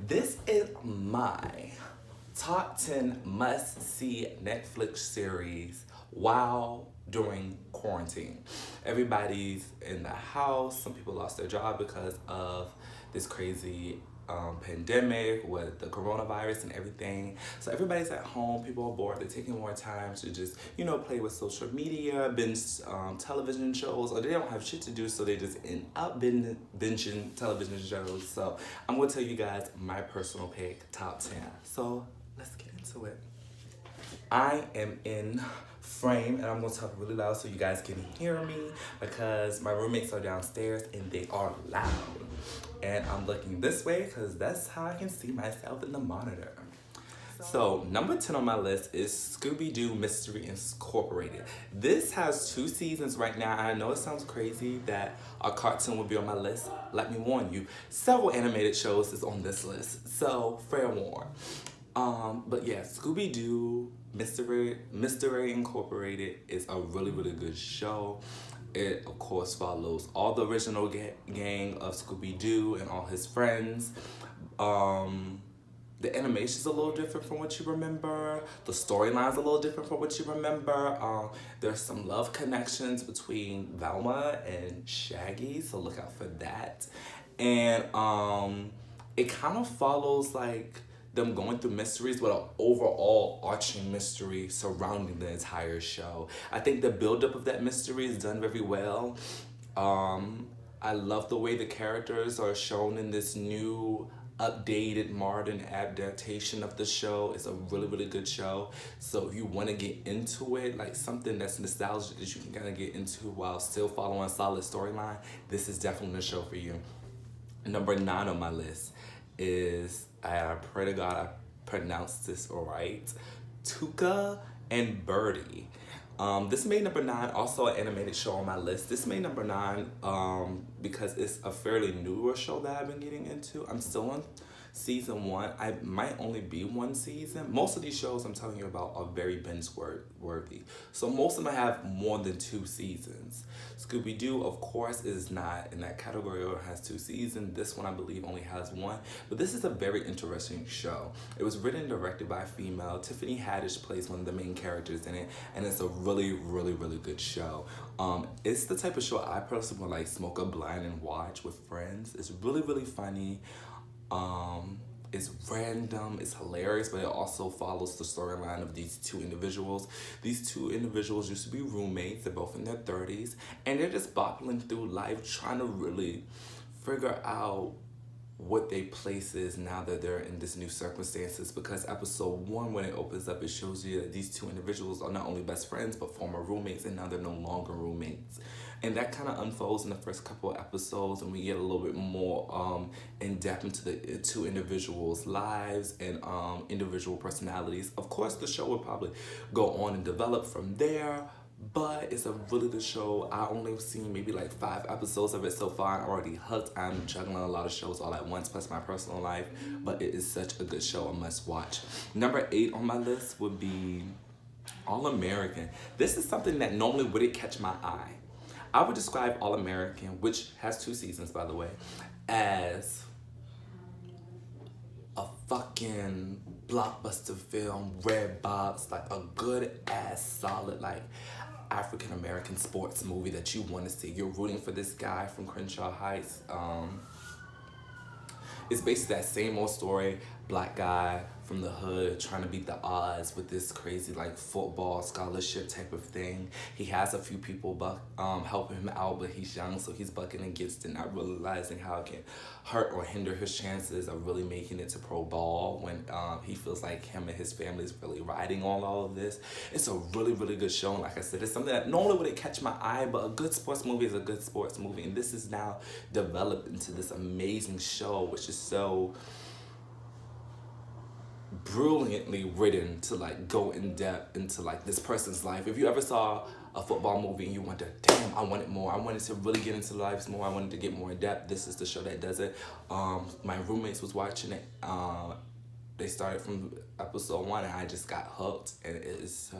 This is my top 10 must-see Netflix series while during quarantine. Everybody's in the house. Some people lost their job because of this crazy pandemic with the coronavirus and everything. So everybody's at home. People are bored. They're taking more time to just, play with social media, binge television shows, or they don't have shit to do, so they just end up binging television shows. So I'm going to tell you guys my personal pick, top 10. So let's get into it. I am in frame and I'm going to talk really loud so you guys can hear me because my roommates are downstairs and they are loud. And I'm looking this way because that's how I can see myself in the monitor. So number 10 on my list is Scooby-Doo Mystery Incorporated. This has 2 seasons right now. I know it sounds crazy that a cartoon would be on my list. Let me warn you, several animated shows is on this list. So fair warn. But yeah, Scooby-Doo Mystery Incorporated is a really, really good show. It, of course, follows all the original gang of Scooby-Doo and all his friends. The animation's a little different from what you remember. The storyline's a little different from what you remember. There's some love connections between Velma and Shaggy, so look out for that. And it kind of follows like them going through mysteries with an overall arching mystery surrounding the entire show. I think the buildup of that mystery is done very well. I love the way the characters are shown in this new updated modern adaptation of the show. It's a really, really good show. So if you want to get into it, like something that's nostalgic that you can kind of get into while still following a solid storyline, this is definitely the show for you. Number 9 on my list is, I pray to God I pronounced this right, Tuca and Bertie. This made number 9, also an animated show on my list. This made number 9 because it's a fairly newer show that I've been getting into. I'm still on season 1. I might only be 1 season. Most of these shows I'm telling you about are very binge worthy. So most of them have more than 2 seasons. Scooby-Doo, of course, is not in that category or has 2 seasons. This one, I believe, only has 1. But this is a very interesting show. It was written and directed by a female. Tiffany Haddish plays one of the main characters in it. And it's a really, really, really good show. It's the type of show I personally would like smoke a blind and watch with friends. It's really, really funny. It's random, it's hilarious, but it also follows the storyline of these 2 individuals. These 2 individuals used to be roommates. They're both in their 30s, and they're just bopping through life trying to really figure out what their place is now that they're in this new circumstances. Because episode 1, when it opens up, it shows you that these 2 individuals are not only best friends but former roommates, and now they're no longer roommates. And that kind of unfolds in the first couple of episodes, and we get a little bit more in depth into the 2 individuals' lives and individual personalities. Of course, the show will probably go on and develop from there, but it's a really good show. I only have seen maybe like 5 episodes of it so far. I'm already hooked. I'm juggling a lot of shows all at once, plus my personal life, but it is such a good show, a must watch. Number 8 on my list would be All American. This is something that normally wouldn't catch my eye. I would describe All American, which has 2 seasons, by the way, as a fucking blockbuster film, red box, like a good ass solid like African American sports movie that you want to see. You're rooting for this guy from Crenshaw Heights. It's basically that same old story, black guy from the hood trying to beat the odds with this crazy like football scholarship type of thing. He has a few people helping him out, but he's young, so he's bucking against it, not realizing how it can hurt or hinder his chances of really making it to pro ball when he feels like him and his family is really riding on all of this. It's a really, really good show, and like I said, it's something that normally wouldn't catch my eye, but a good sports movie is a good sports movie, and this is now developed into this amazing show, which is so brilliantly written to like go in depth into like this person's life. If you ever saw a football movie and you wonder, damn, I wanted more, I wanted to really get into lives more, I wanted to get more in depth, this is the show that does it. My roommates was watching it. They started from episode 1 and I just got hooked, and it is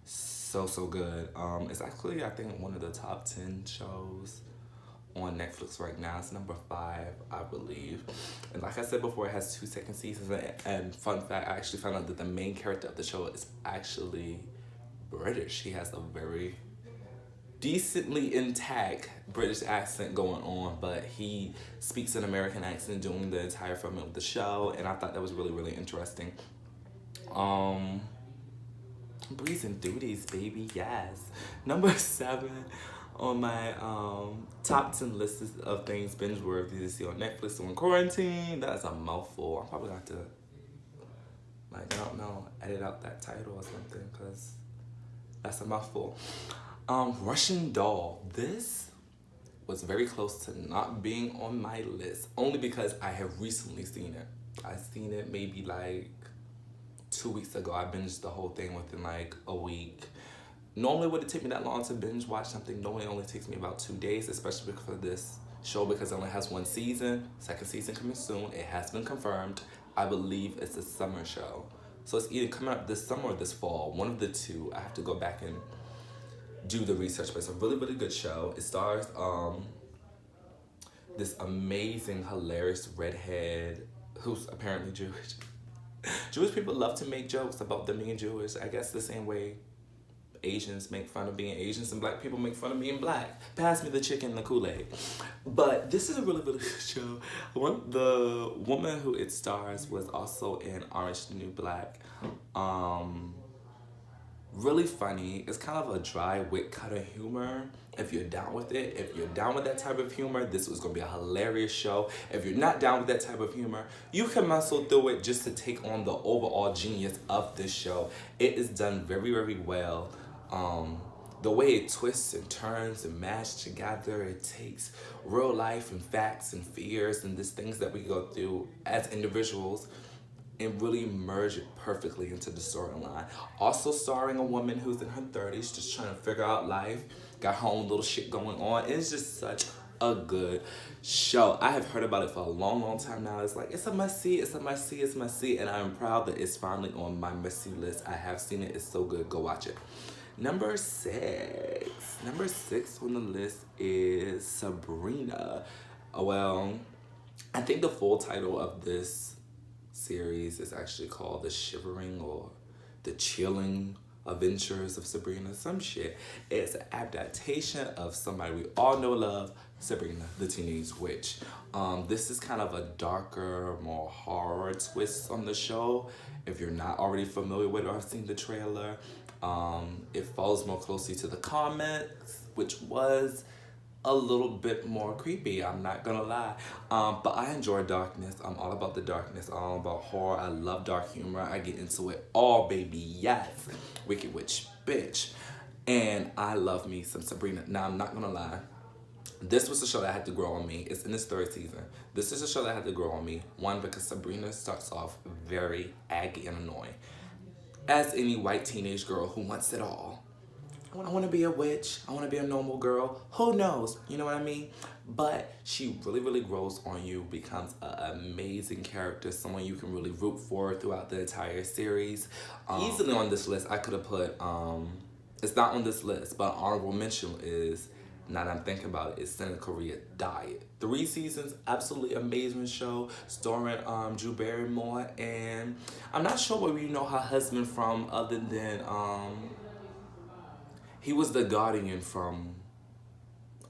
so good. It's actually, I think, one of the top 10 shows on Netflix right now. It's number 5, I believe. And like I said before, it has 2 second seasons. And fun fact, I actually found out that the main character of the show is actually British. He has a very decently intact British accent going on, but he speaks an American accent during the entire filming of the show, and I thought that was really, really interesting. Breeze and Duties, baby, yes. Number 7 on my top 10 list of things binge worthy to see on Netflix during quarantine. That's a mouthful. I'm probably gonna have to, like, I don't know, edit out that title or something, because that's a mouthful. Russian Doll. This was very close to not being on my list, only because I have recently seen it. I seen it maybe like 2 weeks ago. I binged the whole thing within like a week. Normally would it take me that long to binge watch something? Normally it only takes me about 2 days, especially for this show, because it only has 1 season. 2nd season coming soon. It has been confirmed. I believe it's a summer show. So it's either coming up this summer or this fall. One of the two. I have to go back and do the research, but it's a really, really good show. It stars this amazing, hilarious redhead who's apparently Jewish. Jewish people love to make jokes about them being Jewish. I guess the same way Asians make fun of being Asians and black people make fun of being black. Pass me the chicken and the Kool-Aid. But this is a really, really good show. The woman who it stars was also in Orange is the New Black. Really funny. It's kind of a dry wit kind of humor. If you're down with it, if you're down with that type of humor, this was gonna be a hilarious show. If you're not down with that type of humor, you can muscle through it just to take on the overall genius of this show. It is done very, very well. The way it twists and turns and mashes together, it takes real life and facts and fears and these things that we go through as individuals and really merge it perfectly into the storyline. Also starring a woman who's in her 30s, just trying to figure out life, got her own little shit going on. It's just such a good show. I have heard about it for a long, long time now. It's like, it's a must-see, it's a must-see, it's a must-see, and I'm proud that it's finally on my must-see list. I have seen it, it's so good, go watch it. Number 6. Number 6 on the list is Sabrina. Well, I think the full title of this series is actually called The Shivering or The Chilling Adventures of Sabrina, some shit. It's an adaptation of somebody we all know and love, Sabrina, the Teenage Witch. This is kind of a darker, more horror twist on the show. If you're not already familiar with it or have seen the trailer, it follows more closely to the comics, which was a little bit more creepy, I'm not gonna lie. But I enjoy darkness. I'm all about the darkness, I'm all about horror. I love dark humor. I get into it all, baby, yes. Wicked Witch, bitch. And I love me some Sabrina. Now, I'm not gonna lie. This was a show that had to grow on me. It's in its 3rd season. This is a show that had to grow on me. One, because Sabrina starts off very aggy and annoying, as any white teenage girl who wants it all. I want to be a witch. I want to be a normal girl. Who knows? You know what I mean? But she really, really grows on you, becomes an amazing character, someone you can really root for throughout the entire series. Easily on this list, I could have put, it's not on this list, but honorable mention is, now that I'm thinking about it, is Korea Diet. 3 seasons, absolutely amazing show, starring Drew Barrymore, and I'm not sure where you know her husband from other than, he was the Guardian from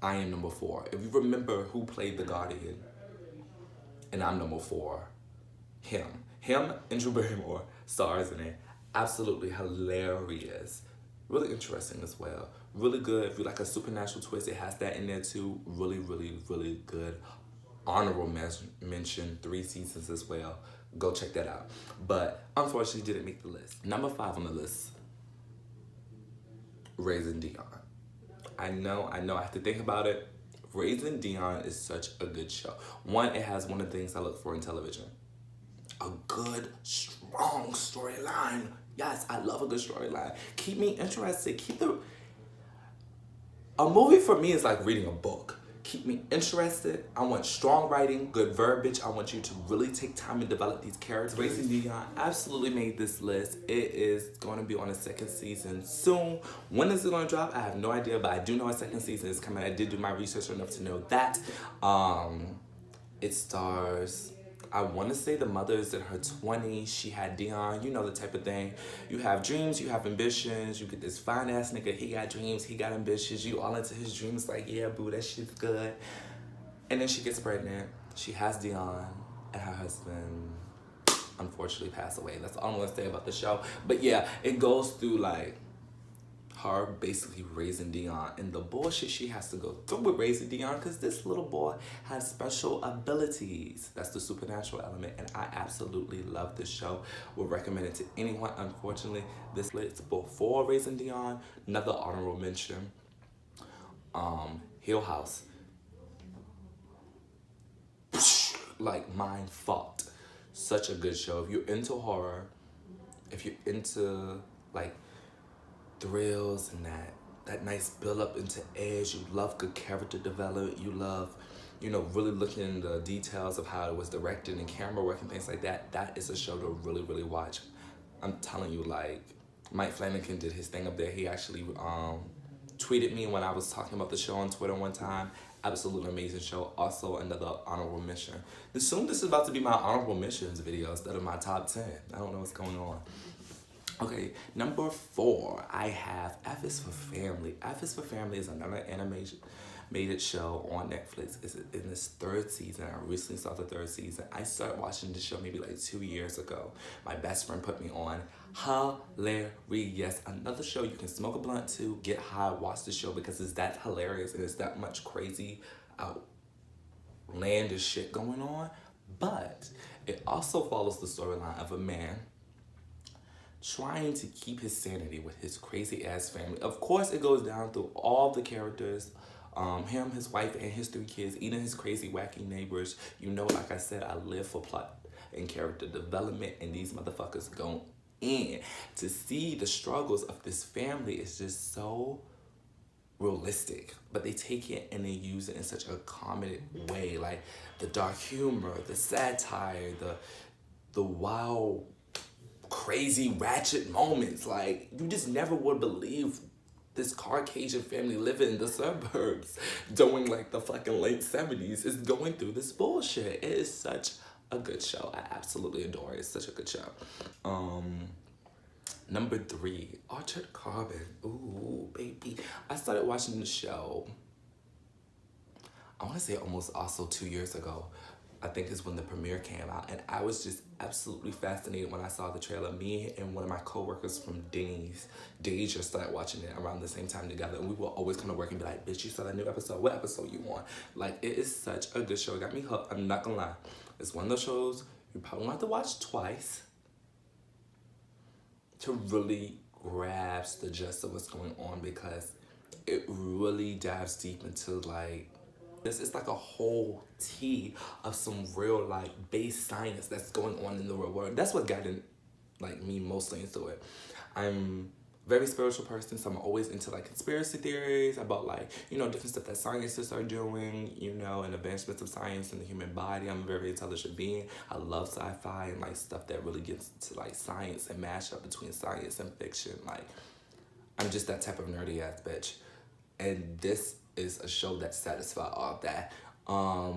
I Am Number 4. If you remember who played the Guardian in I'm Number 4, him and Drew Barrymore stars in it. Absolutely hilarious. Really interesting as well. Really good. If you like a supernatural twist, it has that in there too. Really, really, really good. Honorable mention, 3 seasons as well. Go check that out. But unfortunately didn't make the list. Number 5 on the list, Raising Dion. I know, I have to think about it. Raising Dion is such a good show. One, it has one of the things I look for in television. A good, strong storyline. Yes, I love a good storyline. Keep me interested. A movie for me is like reading a book. keep me interested. I want strong writing, good verbiage. I want you to really take time and develop these characters. Raising Dion absolutely made this list. It is going to be on a second season soon. When is it going to drop? I have no idea, but I do know a second season is coming. I did do my research enough to know that. It stars, I want to say the mother is in her 20s. She had Dion, you know the type of thing. You have dreams, you have ambitions. You get this fine ass nigga, he got dreams, he got ambitions. You all into his dreams like, yeah, boo, that shit's good. And then she gets pregnant. She has Dion, and her husband unfortunately passed away. That's all I'm gonna say about the show. But yeah, it goes through like her basically raising Dion and the bullshit she has to go through with raising Dion, because this little boy has special abilities. That's the supernatural element, and I absolutely love this show. Would recommend it to anyone. Unfortunately, this list before raising Dion. Another honorable mention, Hill House. Like, mind fucked. Such a good show. If you're into horror, if you're into like thrills and that nice build up into edge, you love good character development, you love, you know, really looking into the details of how it was directed and camera work and things like that, that is a show to really, really watch. I'm telling you, like, Mike Flanagan did his thing up there. He actually tweeted me when I was talking about the show on Twitter one time. Absolutely amazing show. Also another honorable mention. Soon this is about to be my honorable mentions video instead of my top 10. I don't know what's going on. Okay, number 4, I have F is for Family. F is for Family is another animated show on Netflix. It's in its 3rd season. I recently saw the 3rd season. I started watching this show maybe like 2 years ago. My best friend put me on. Hilarious. Another show you can smoke a blunt to, get high, watch the show, because it's that hilarious and it's that much crazy, outlandish shit going on. But it also follows the storyline of a man trying to keep his sanity with his crazy ass family. Of course, it goes down through all the characters, him, his wife, and his 3 kids, even his crazy, wacky neighbors. You know, like I said, I live for plot and character development, and these motherfuckers go in. To see the struggles of this family is just so realistic, but they take it and they use it in such a comedic way, like the dark humor, the satire, the wild, crazy ratchet moments. Like, you just never would believe this Caucasian family living in the suburbs during like the fucking late 70s is going through this bullshit. It is such a good show. I absolutely adore it. It's such a good show. Number 3, Altered Carbon. Ooh, baby. I started watching the show, I want to say almost also 2 years ago. I think is when the premiere came out, and I was just absolutely fascinated when I saw the trailer. Me and one of my coworkers from Deja started watching it around the same time together, and we will always come to work and be like, bitch, you saw that new episode? What episode you on? Like, it is such a good show. It got me hooked. I'm not gonna lie. It's one of those shows you probably want to watch twice to really grasp the gist of what's going on, because it really dives deep into like, this is like a whole tea of some real like base science that's going on in the real world. That's what got in, like, me mostly into it. I'm a very spiritual person, so I'm always into like conspiracy theories about like, you know, different stuff that scientists are doing, you know, and advancements of science in the human body. I'm a very intelligent being. I love sci-fi and like stuff that really gets to like science and mash up between science and fiction. Like, I'm just that type of nerdy ass bitch. And this is a show that satisfies all of that. I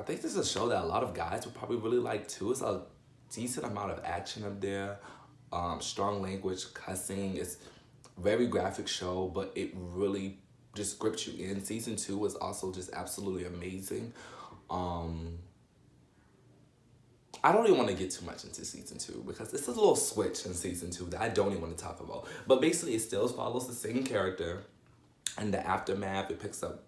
think this is a show that a lot of guys would probably really like too. It's a decent amount of action up there, strong language, cussing. It's a very graphic show, but it really just grips you in. Season 2 is also just absolutely amazing. I don't even want to get too much into season 2 because it's a little switch in season 2 that I don't even want to talk about. But basically, it still follows the same character. And the aftermath, it picks up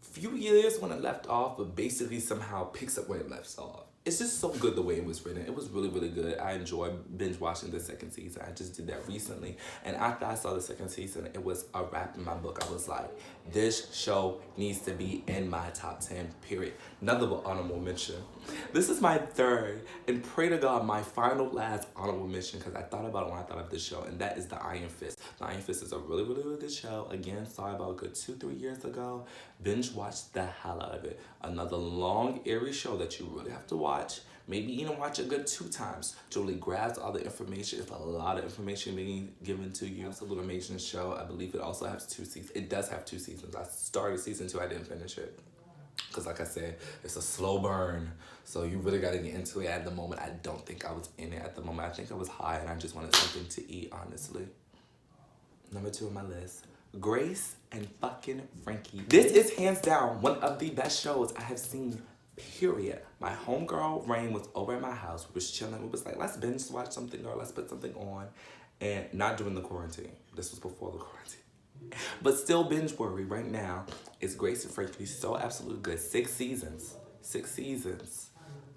a few years when it left off, but basically somehow picks up where it left off. it's just so good the way it was written. It was really, really good. I enjoyed binge watching the second season. I just did that recently. And after I saw the second season, it was a wrap in my book. I was like, this show needs to be in my top 10, period. Another honorable mention. This is my third, and pray to God, my final last honorable mention, because I thought about it when I thought of this show, and that is The Iron Fist. The Iron Fist is a really, really, really good show. Again, saw it about a good 2-3 years ago. Binge watched the hell out of it. Another long, eerie show that you really have to watch. Maybe even watch a good 2 times to really grasp all the information. It's a lot of information being given to you. It's a little amazing show. I believe it also has 2 seasons. It does have 2 seasons. I started season 2. I didn't finish it. Because like I said, it's a slow burn. So you really got to get into it. At the moment, I don't think I was in it at the moment. I think I was high and I just wanted something to eat, honestly. Number 2 on my list. Grace and fucking Frankie. This is hands down one of the best shows I have seen, period. My homegirl Rain was over at my house. We was chilling. We was like, let's binge watch something, girl. Let's put something on. And not during the quarantine. This was before the quarantine. But still binge worthy right now is Grace and Frankie. So absolutely good. 6 seasons. 6 seasons.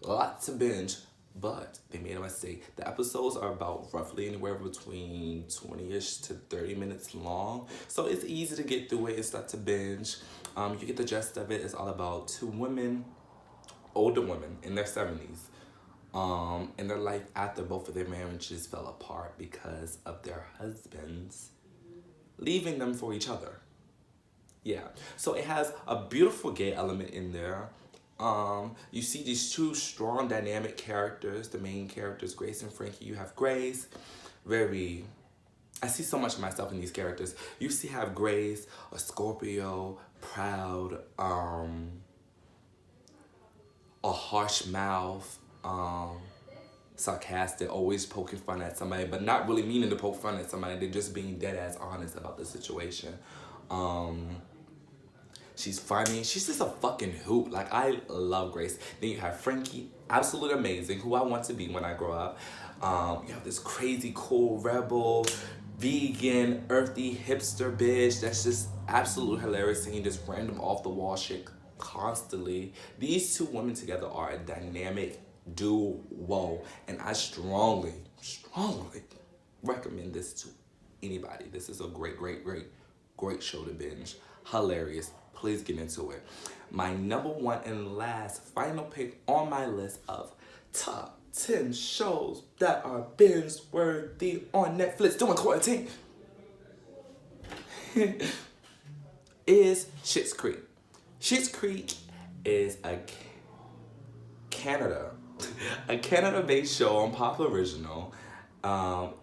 Lots to binge. But they made a mistake. The episodes are about roughly anywhere between 20-ish to 30 minutes long. So it's easy to get through it and start to binge. You get the gist of it. It's all about 2 women, older women in their 70s. In their life after both of their marriages fell apart because of their husbands leaving them for each other. Yeah. So it has a beautiful gay element in there. You see these 2 strong dynamic characters, the main characters, Grace and Frankie. You have Grace, I see so much of myself in these characters. You have Grace, a Scorpio, proud, a harsh mouth, sarcastic, always poking fun at somebody, but not really meaning to poke fun at somebody. They're just being dead ass honest about the situation. She's funny. She's just a fucking hoot. Like, I love Grace. Then you have Frankie, absolutely amazing, who I want to be when I grow up. You have this crazy, cool, rebel, vegan, earthy, hipster bitch that's just absolutely hilarious, seeing this random off-the-wall shit constantly. These 2 women together are a dynamic duo, and I strongly recommend this to anybody. This is a great show to binge. Hilarious. Please get into it. My number 1 and last final pick on my list of top 10 shows that are binge worthy on Netflix during quarantine is Schitt's Creek. Schitt's Creek is a Canada-based show on Pop Original.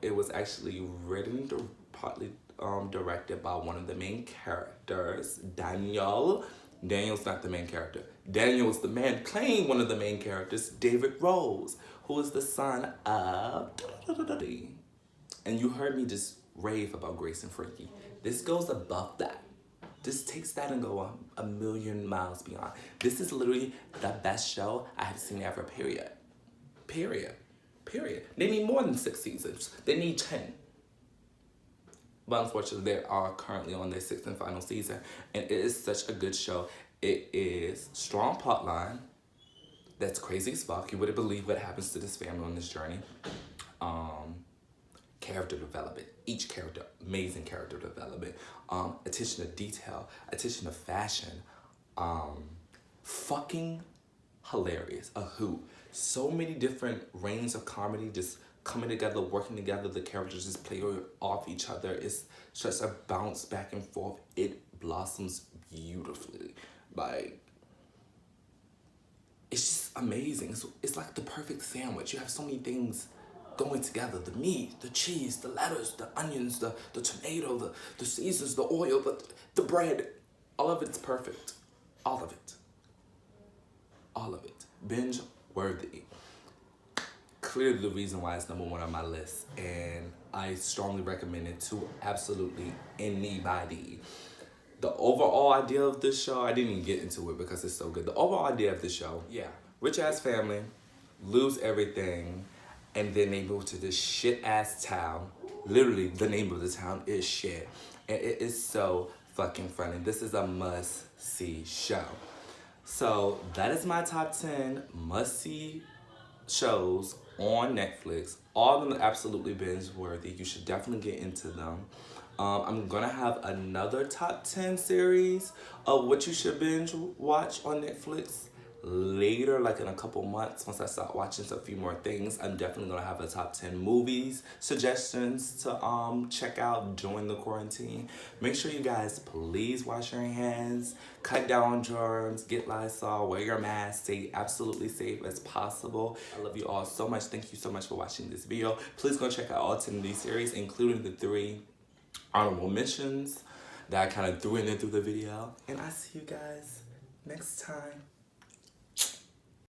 It was actually written, partly directed by one of the main characters, Daniel. Daniel's not the main character. Daniel's the man playing one of the main characters, David Rose, who is the son of... And you heard me just rave about Grace and Frankie. This goes above that. This takes that and go a million miles beyond. This is literally the best show I have seen ever, period. They need more than 6 seasons. They need 10. But unfortunately, they are currently on their 6th and final season. And it is such a good show. It is strong plotline. That's crazy as fuck. You wouldn't believe what happens to this family on this journey. Character development. Each character, amazing character development. Attention to detail. Attention to fashion. Fucking hilarious. A hoot. So many different reigns of comedy just coming together, working together. The characters just play off each other. It's such a bounce back and forth. It blossoms beautifully. Like, it's just amazing. It's like the perfect sandwich. You have so many things going together. The meat, the cheese, the lettuce, the onions, the tomato, the seasons, the oil, the bread. All of it's perfect. All of it. Binge worthy. Clearly the reason why it's number 1 on my list, and I strongly recommend it to absolutely anybody. The overall idea of this show, I didn't even get into it because it's so good. The overall idea of this show, rich ass family, lose everything, and then they move to this shit ass town. Literally, the name of the town is shit, and it is so fucking funny. This is a must see show. So that is my top 10 must see shows on Netflix. All of them are absolutely binge worthy. You should definitely get into them. I'm gonna have another top 10 series of what you should binge watch on Netflix later, like in a couple months. Once I start watching a few more things, I'm definitely gonna have a top 10 movies suggestions to check out during the quarantine. Make sure you guys please wash your hands, cut down on germs, get Lysol, wear your mask, stay absolutely safe as possible. I love you all so much. Thank you so much for watching this video. Please go check out all 10 of these series, including the 3 honorable mentions that I kind of threw in there through the video. And I see you guys next time.